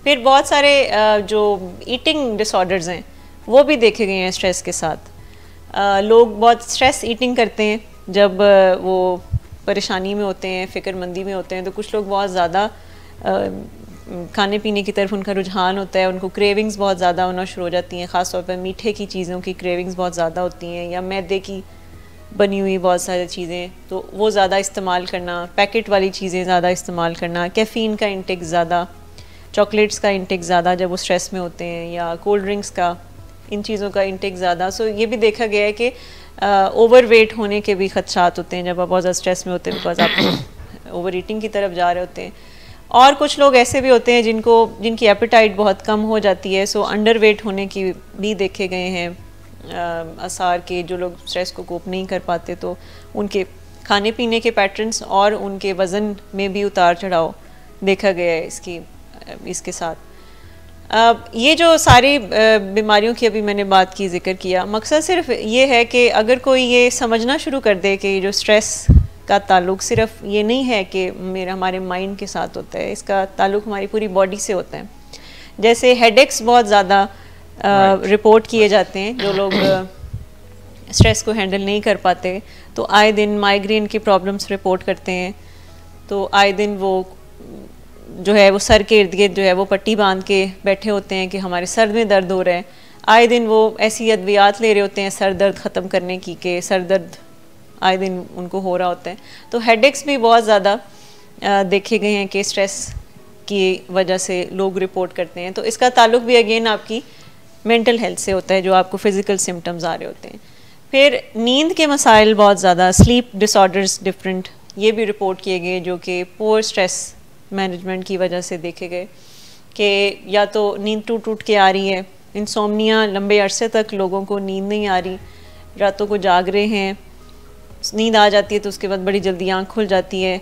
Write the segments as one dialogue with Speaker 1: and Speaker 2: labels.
Speaker 1: फिर बहुत सारे जो ईटिंग डिसऑर्डर्स हैं वो भी देखे गए हैं स्ट्रेस के साथ। लोग बहुत स्ट्रेस ईटिंग करते हैं जब वो परेशानी में होते हैं, फ़िक्रमंदी में होते हैं, तो कुछ लोग बहुत ज़्यादा खाने पीने की तरफ उनका रुझान होता है, उनको क्रेविंग्स बहुत ज़्यादा होना शुरू हो जाती हैं, ख़ास तौर पर मीठे की चीज़ों की क्रेविंग्स बहुत ज़्यादा होती हैं, या मैदे की बनी हुई बहुत सारी चीज़ें, तो वो ज़्यादा इस्तेमाल करना, पैकेट वाली चीज़ें ज़्यादा इस्तेमाल करना, कैफ़ीन का इंटेक ज़्यादा, चॉकलेट्स का इंटेक ज़्यादा जब वो स्ट्रेस में होते हैं, या कोल्ड ड्रिंक्स का, इन चीज़ों का इंटेक ज़्यादा। सो ये भी देखा गया है कि ओवर वेट होने के भी खदशात होते हैं जब आप बहुत ज़्यादा स्ट्रेस में होते हैं, बिकॉज आप ओवर ईटिंग की तरफ जा रहे होते हैं। और कुछ लोग ऐसे भी होते हैं जिनकी एपेटाइट बहुत कम हो जाती है, सो अंडर वेट होने की भी देखे गए हैं आसार के। जो लोग स्ट्रेस को कोप नहीं कर पाते तो उनके खाने पीने के पैटर्न्स और उनके वज़न में भी उतार चढ़ाव देखा गया है इसके साथ। ये जो सारी बीमारियों की अभी मैंने बात की, जिक्र किया, मकसद सिर्फ ये है कि अगर कोई ये समझना शुरू कर दे कि जो स्ट्रेस का ताल्लुक सिर्फ ये नहीं है कि हमारे माइंड के साथ होता है, इसका ताल्लुक हमारी पूरी बॉडी से होता है। जैसे हेडेक्स बहुत ज़्यादा रिपोर्ट किए जाते हैं, जो लोग स्ट्रेस को हैंडल नहीं कर पाते, तो आए दिन माइग्रेन की प्रॉब्लम्स रिपोर्ट करते हैं, तो आए दिन वो जो है वो सर के इर्द गिर्द जो है वो पट्टी बांध के बैठे होते हैं कि हमारे सर में दर्द हो रहा है। आए दिन वो ऐसी अद्वियात ले रहे होते हैं सर दर्द ख़त्म करने की, कि सर दर्द आए दिन उनको हो रहा होता है। तो हेडेक्स भी बहुत ज़्यादा देखे गए हैं कि स्ट्रेस की वजह से लोग रिपोर्ट करते हैं। तो इसका ताल्लुक भी अगेन आपकी मेंटल हेल्थ से होता है, जो आपको फ़िज़िकल सिम्टम्स आ रहे होते हैं। फिर नींद के मसाइल बहुत ज़्यादा, स्लीप डिसऑर्डर्स डिफरेंट, ये भी रिपोर्ट किए गए, जो कि पुअर स्ट्रेस मैनेजमेंट की वजह से देखे गए कि या तो नींद टूट टूट के आ रही है, इंसोम्निया, लंबे अरसे तक लोगों को नींद नहीं आ रही, रातों को जाग रहे हैं, नींद आ जाती है तो उसके बाद बड़ी जल्दी आँख खुल जाती है,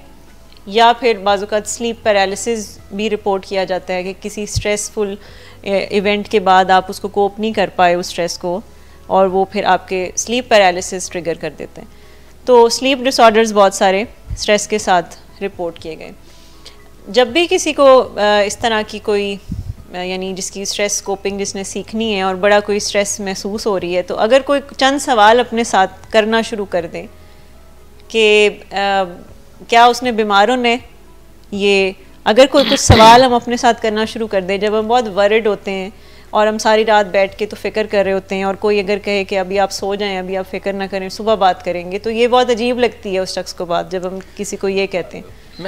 Speaker 1: या फिर बाज़-औक़ात स्लीप पैरालिसिस भी रिपोर्ट किया जाता है कि किसी स्ट्रेसफुल इवेंट के बाद आप उसको कोप नहीं कर पाए उस स्ट्रेस को, और वो फिर आपके स्लीप पैरालिसिस ट्रिगर कर देते हैं। तो स्लीप डिसऑर्डर्स बहुत सारे स्ट्रेस के साथ रिपोर्ट किए गए। जब भी किसी को इस तरह की कोई यानी जिसकी स्ट्रेस कोपिंग जिसने सीखनी है और बड़ा कोई स्ट्रेस महसूस हो रही है, तो अगर कोई चंद सवाल अपने साथ करना शुरू कर दे कि क्या उसने बीमारों ने ये, अगर कोई कुछ सवाल हम अपने साथ करना शुरू कर दें, जब हम बहुत वरिड होते हैं और हम सारी रात बैठ के तो फ़िक्र कर रहे होते हैं, और कोई अगर कहे कि अभी आप सो जाएं, अभी आप फ़िक्र ना करें, सुबह बात करेंगे, तो ये बहुत अजीब लगती है उस शख्स को बात, जब हम किसी को ये कहते हैं।